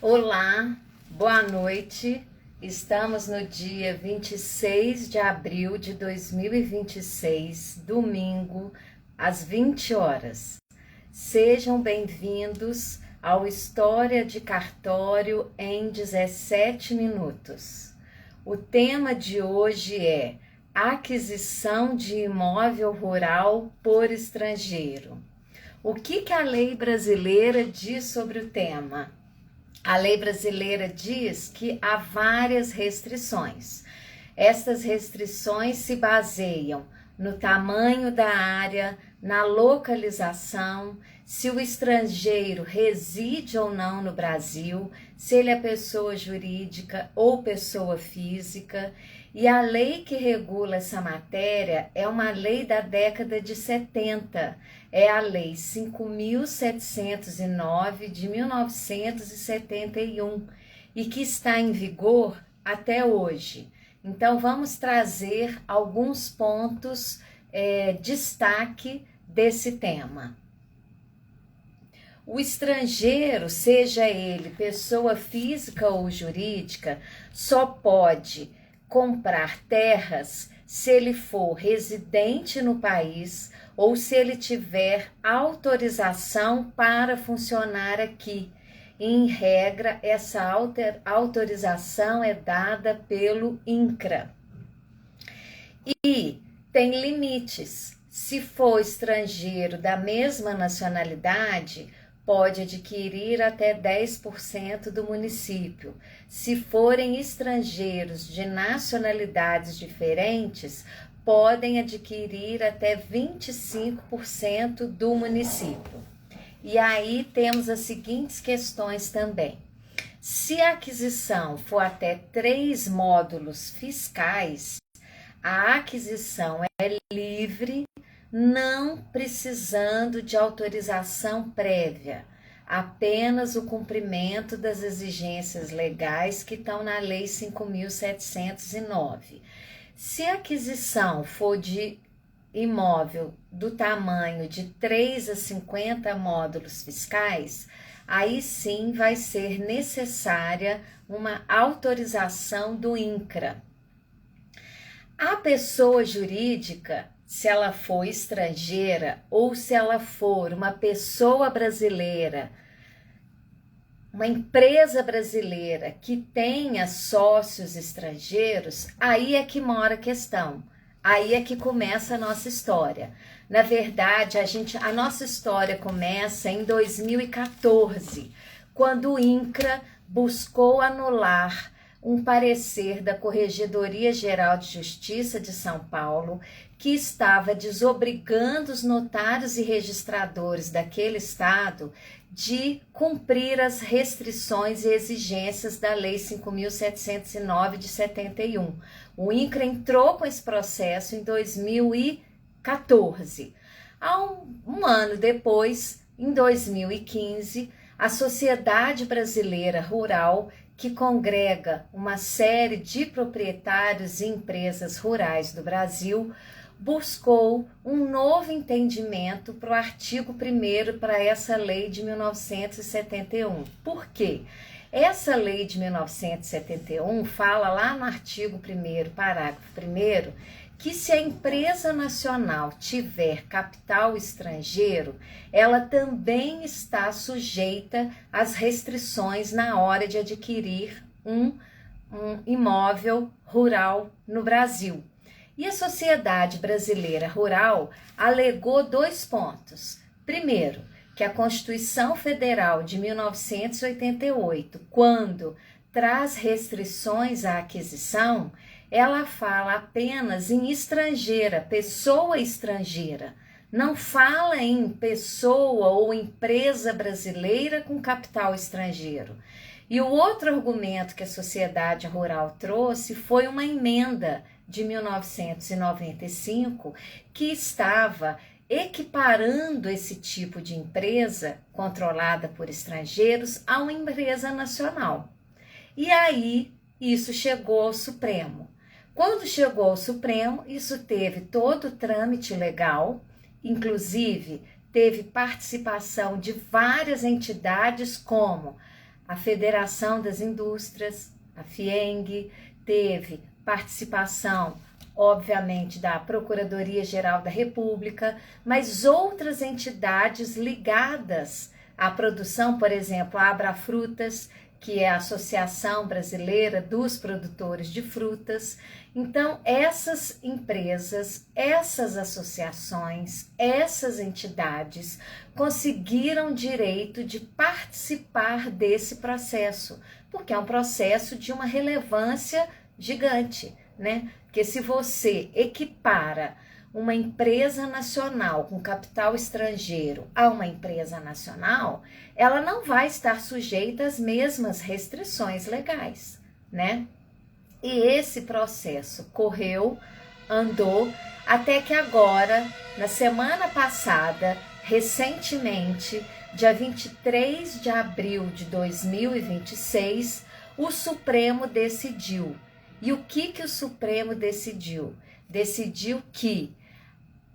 Olá, boa noite. Estamos no dia 26 de abril de 2026, domingo, às 20 horas. Sejam bem-vindos ao História de Cartório em 17 minutos. O tema de hoje é aquisição de imóvel rural por estrangeiro. O que a lei brasileira diz sobre o tema? A lei brasileira diz que há várias restrições. Estas restrições se baseiam no tamanho da área, na localização, se o estrangeiro reside ou não no Brasil, se ele é pessoa jurídica ou pessoa física. E a lei que regula essa matéria é uma lei da década de 70, é a Lei 5.709 de 1971 e que está em vigor até hoje. Então vamos trazer alguns pontos, destaque desse tema. O estrangeiro, seja ele pessoa física ou jurídica, só pode comprar terras se ele for residente no país ou se ele tiver autorização para funcionar aqui. Em regra, essa autorização é dada pelo INCRA. E tem limites. Se for estrangeiro da mesma nacionalidade, pode adquirir até 10% do município. Se forem estrangeiros de nacionalidades diferentes, podem adquirir até 25% do município. E aí temos as seguintes questões também. Se a aquisição for até 3 módulos fiscais, a aquisição é livre, não precisando de autorização prévia, apenas o cumprimento das exigências legais que estão na Lei 5.709. Se a aquisição for de imóvel do tamanho de 3 a 50 módulos fiscais, aí sim vai ser necessária uma autorização do INCRA. A pessoa jurídica, se ela for estrangeira ou se ela for uma pessoa brasileira, uma empresa brasileira que tenha sócios estrangeiros, aí é que mora a questão. Aí é que começa a nossa história. Na verdade, a nossa história começa em 2014, quando o INCRA buscou anular um parecer da Corregedoria Geral de Justiça de São Paulo, que estava desobrigando os notários e registradores daquele estado de cumprir as restrições e exigências da Lei 5.709 de 71. O INCRA entrou com esse processo em 2014. Um ano depois, em 2015, a Sociedade Brasileira Rural, que congrega uma série de proprietários e empresas rurais do Brasil, buscou um novo entendimento para o artigo 1º para essa lei de 1971. Por quê? Essa lei de 1971 fala lá no artigo 1º, parágrafo 1º, que se a empresa nacional tiver capital estrangeiro, ela também está sujeita às restrições na hora de adquirir um imóvel rural no Brasil. E a Sociedade Brasileira Rural alegou 2 pontos. Primeiro, que a Constituição Federal de 1988, quando traz restrições à aquisição, ela fala apenas em estrangeira, pessoa estrangeira. Não fala em pessoa ou empresa brasileira com capital estrangeiro. E o outro argumento que a sociedade rural trouxe foi uma emenda de 1995 que estava equiparando esse tipo de empresa controlada por estrangeiros a uma empresa nacional. E aí isso chegou ao Supremo. Quando chegou ao Supremo, isso teve todo o trâmite legal, inclusive teve participação de várias entidades como a Federação das Indústrias, a FIENG, teve participação, obviamente, da Procuradoria-Geral da República, mas outras entidades ligadas à produção, por exemplo, a Abrafrutas, que é a Associação Brasileira dos Produtores de Frutas. Então, essas empresas, essas associações, essas entidades conseguiram direito de participar desse processo, porque é um processo de uma relevância gigante, né? Porque se você equipara uma empresa nacional com capital estrangeiro a uma empresa nacional, ela não vai estar sujeita às mesmas restrições legais, né? E esse processo correu, andou, até que agora, na semana passada, recentemente, dia 23 de abril de 2026, o Supremo decidiu. E o que o Supremo decidiu? Decidiu que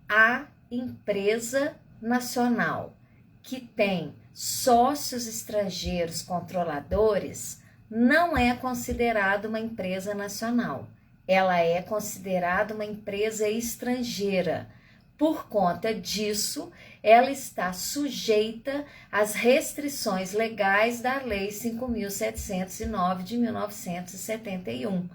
a empresa nacional que tem sócios estrangeiros controladores não é considerada uma empresa nacional. Ela é considerada uma empresa estrangeira. Por conta disso, ela está sujeita às restrições legais da Lei 5.709 de 1971.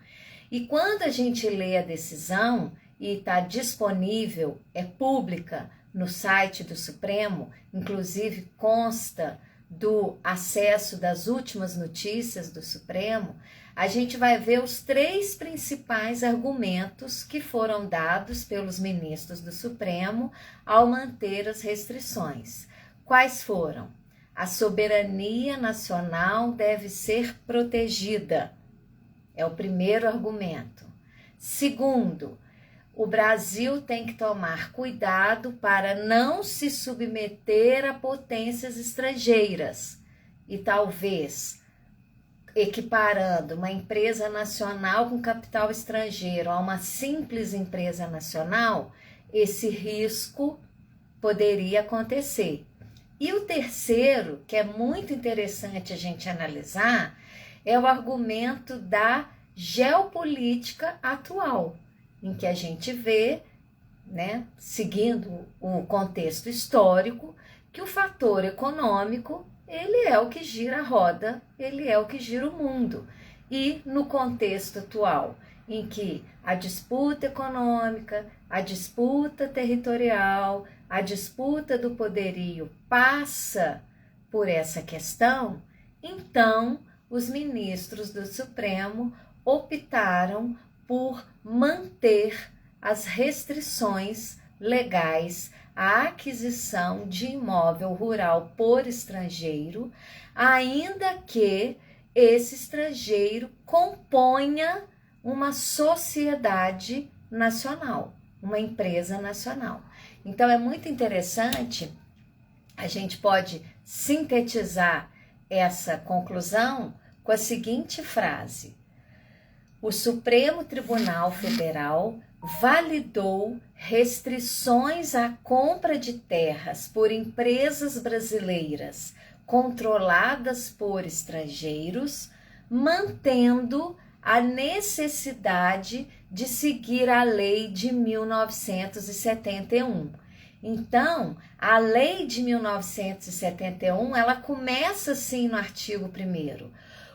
E quando a gente lê a decisão, e está disponível, é pública no site do Supremo, inclusive consta do acesso das últimas notícias do Supremo, a gente vai ver os 3 principais argumentos que foram dados pelos ministros do Supremo ao manter as restrições. Quais foram? A soberania nacional deve ser protegida. É o primeiro argumento. Segundo, o Brasil tem que tomar cuidado para não se submeter a potências estrangeiras e talvez equiparando uma empresa nacional com capital estrangeiro a uma simples empresa nacional, esse risco poderia acontecer. E o terceiro, que é muito interessante a gente analisar, é o argumento da geopolítica atual, em que a gente vê, né, seguindo o contexto histórico, que o fator econômico, ele é o que gira a roda, ele é o que gira o mundo. E no contexto atual, em que a disputa econômica, a disputa territorial, a disputa do poderio passa por essa questão, então os ministros do Supremo optaram por manter as restrições legais à aquisição de imóvel rural por estrangeiro, ainda que esse estrangeiro componha uma sociedade nacional, uma empresa nacional. Então é muito interessante, a gente pode sintetizar essa conclusão com a seguinte frase: o Supremo Tribunal Federal validou restrições à compra de terras por empresas brasileiras controladas por estrangeiros, mantendo a necessidade de seguir a lei de 1971. Então, a lei de 1971, ela começa assim no artigo 1º.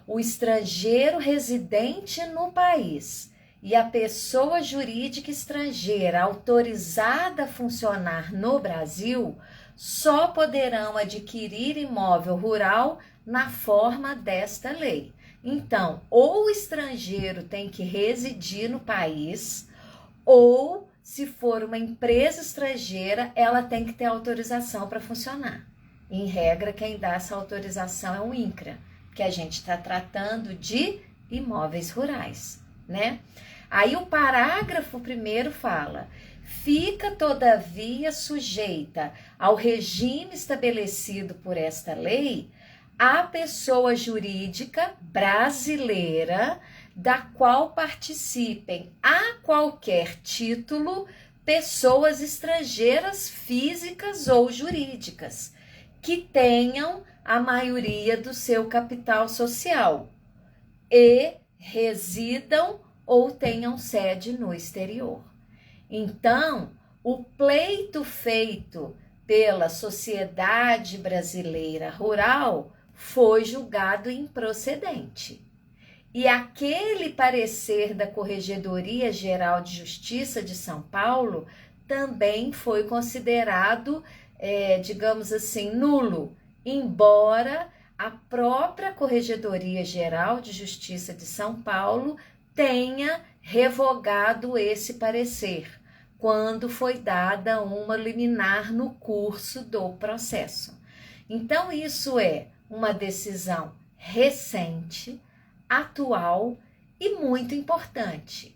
O estrangeiro residente no país e a pessoa jurídica estrangeira autorizada a funcionar no Brasil só poderão adquirir imóvel rural na forma desta lei. Então, ou o estrangeiro tem que residir no país, ou, se for uma empresa estrangeira, ela tem que ter autorização para funcionar. Em regra, quem dá essa autorização é o INCRA, que a gente está tratando de imóveis rurais, né? Aí o parágrafo 1º fala: fica todavia sujeita ao regime estabelecido por esta lei a pessoa jurídica brasileira da qual participem a qualquer título pessoas estrangeiras físicas ou jurídicas que tenham a maioria do seu capital social e residam ou tenham sede no exterior. Então, o pleito feito pela Sociedade Brasileira Rural foi julgado improcedente. E aquele parecer da Corregedoria Geral de Justiça de São Paulo também foi considerado, digamos assim, nulo, embora a própria Corregedoria Geral de Justiça de São Paulo tenha revogado esse parecer, quando foi dada uma liminar no curso do processo. Então, isso é uma decisão recente, atual e muito importante.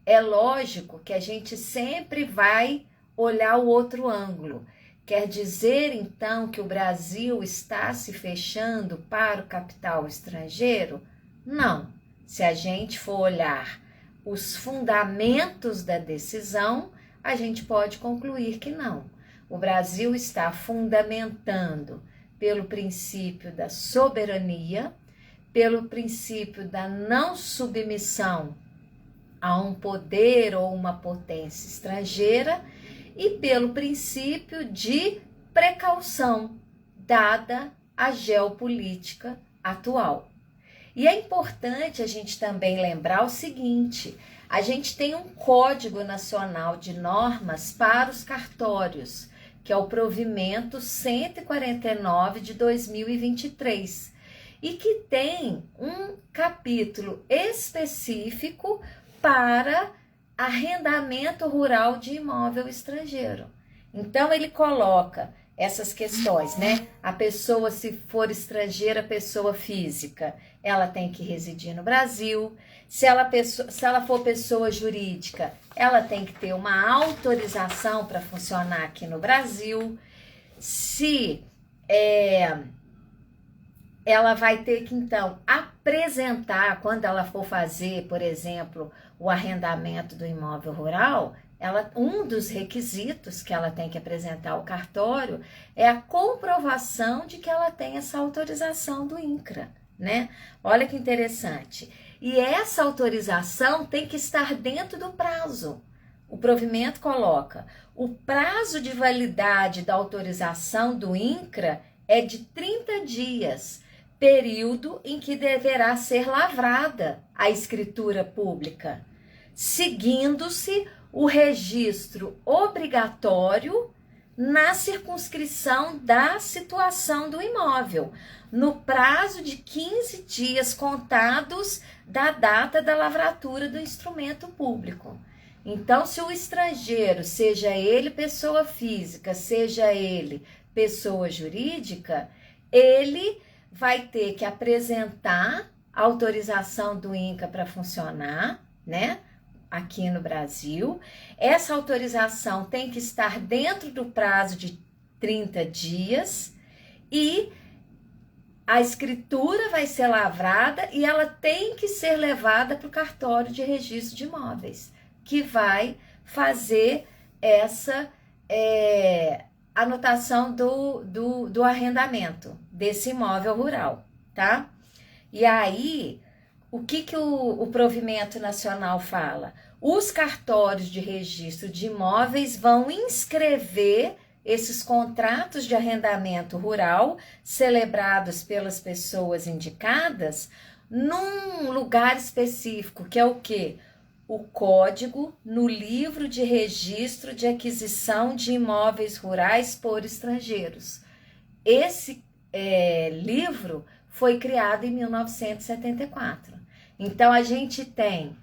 É lógico que a gente sempre vai olhar o outro ângulo. Quer dizer, então, que o Brasil está se fechando para o capital estrangeiro? Não. Se a gente for olhar os fundamentos da decisão, a gente pode concluir que não. O Brasil está fundamentando pelo princípio da soberania, pelo princípio da não submissão a um poder ou uma potência estrangeira e pelo princípio de precaução, dada a geopolítica atual. E é importante a gente também lembrar o seguinte: a gente tem um Código Nacional de Normas para os cartórios, que é o provimento 149 de 2023, e que tem um capítulo específico para arrendamento rural de imóvel estrangeiro. Então, ele coloca essas questões, né? A pessoa, se for estrangeira, pessoa física, ela tem que residir no Brasil. Se ela for pessoa jurídica, ela tem que ter uma autorização para funcionar aqui no Brasil. Se ela vai ter que, então, apresentar, quando ela for fazer, por exemplo, o arrendamento do imóvel rural, um dos requisitos que ela tem que apresentar ao cartório é a comprovação de que ela tem essa autorização do INCRA, né? Olha que interessante. E essa autorização tem que estar dentro do prazo. O provimento coloca: o prazo de validade da autorização do INCRA é de 30 dias, período em que deverá ser lavrada a escritura pública, seguindo-se o registro obrigatório na circunscrição da situação do imóvel, no prazo de 15 dias contados da data da lavratura do instrumento público. Então, se o estrangeiro, seja ele pessoa física, seja ele pessoa jurídica, ele vai ter que apresentar a autorização do INCRA para funcionar, né? Aqui no Brasil. Essa autorização tem que estar dentro do prazo de 30 dias e a escritura vai ser lavrada e ela tem que ser levada para o cartório de registro de imóveis, que vai fazer essa anotação do arrendamento desse imóvel rural, tá? E aí, o que o provimento nacional fala? Os cartórios de registro de imóveis vão inscrever esses contratos de arrendamento rural celebrados pelas pessoas indicadas num lugar específico, que é o quê? O código no livro de registro de aquisição de imóveis rurais por estrangeiros. Esse livro foi criado em 1974. Então, a gente tem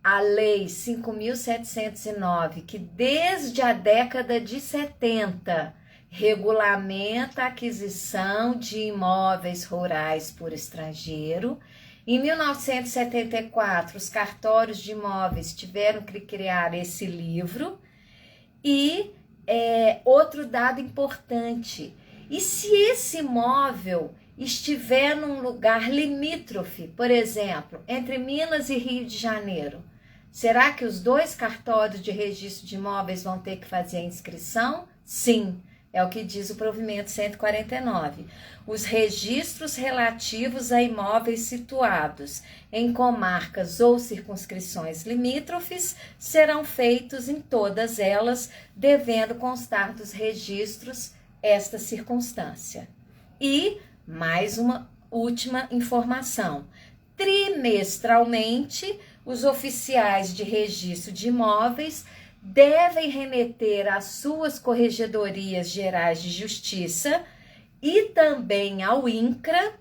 a Lei 5.709, que desde a década de 70 regulamenta a aquisição de imóveis rurais por estrangeiro. Em 1974, os cartórios de imóveis tiveram que criar esse livro. E outro dado importante: e se esse imóvel estiver num lugar limítrofe, por exemplo, entre Minas e Rio de Janeiro, será que os dois cartórios de registro de imóveis vão ter que fazer a inscrição? Sim, É o que diz o provimento 149. Os registros relativos a imóveis situados em comarcas ou circunscrições limítrofes serão feitos em todas elas, devendo constar dos registros esta circunstância. E, mais uma última informação, trimestralmente, os oficiais de registro de imóveis devem remeter às suas corregedorias gerais de justiça e também ao INCRA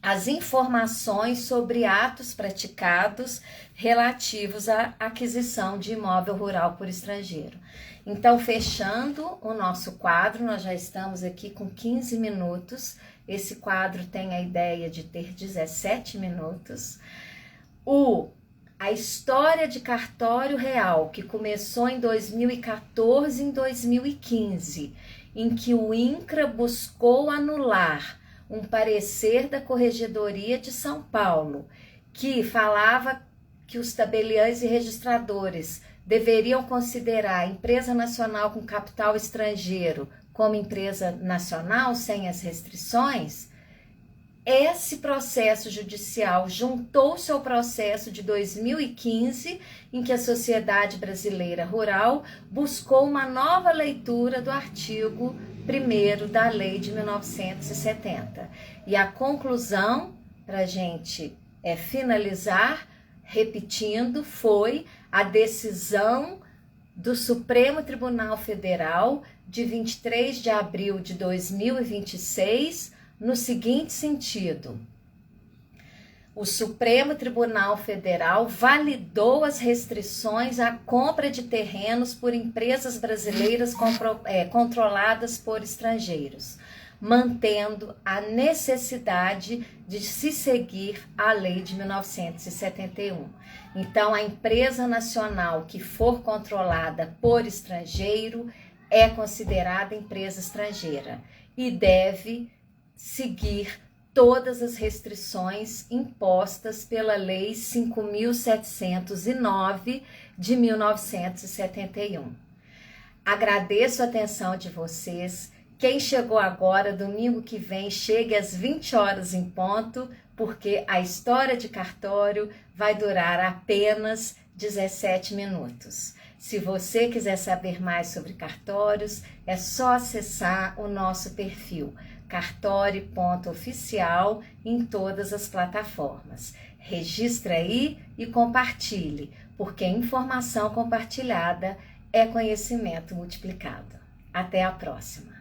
as informações sobre atos praticados relativos à aquisição de imóvel rural por estrangeiro. Então, fechando o nosso quadro, nós já estamos aqui com 15 minutos. Esse quadro tem a ideia de ter 17 minutos. A história de cartório real, que começou em 2014 e em 2015, em que o INCRA buscou anular um parecer da Corregedoria de São Paulo, que falava que os tabeliães e registradores deveriam considerar a empresa nacional com capital estrangeiro como empresa nacional sem as restrições. Esse processo judicial juntou-se ao processo de 2015, em que a Sociedade Brasileira Rural buscou uma nova leitura do artigo 1º da Lei de 1970. E a conclusão, para a gente finalizar, repetindo, foi a decisão do Supremo Tribunal Federal de 23 de abril de 2026, no seguinte sentido: o Supremo Tribunal Federal validou as restrições à compra de terrenos por empresas brasileiras controladas por estrangeiros, mantendo a necessidade de se seguir a Lei de 1971. Então, a empresa nacional que for controlada por estrangeiro é considerada empresa estrangeira e deve seguir todas as restrições impostas pela Lei 5.709 de 1971. Agradeço a atenção de vocês. Quem chegou agora, domingo que vem, chegue às 20 horas em ponto, porque a história de cartório vai durar apenas 17 minutos. Se você quiser saber mais sobre cartórios, é só acessar o nosso perfil cartório.oficial em todas as plataformas. Registre aí e compartilhe, porque informação compartilhada é conhecimento multiplicado. Até a próxima!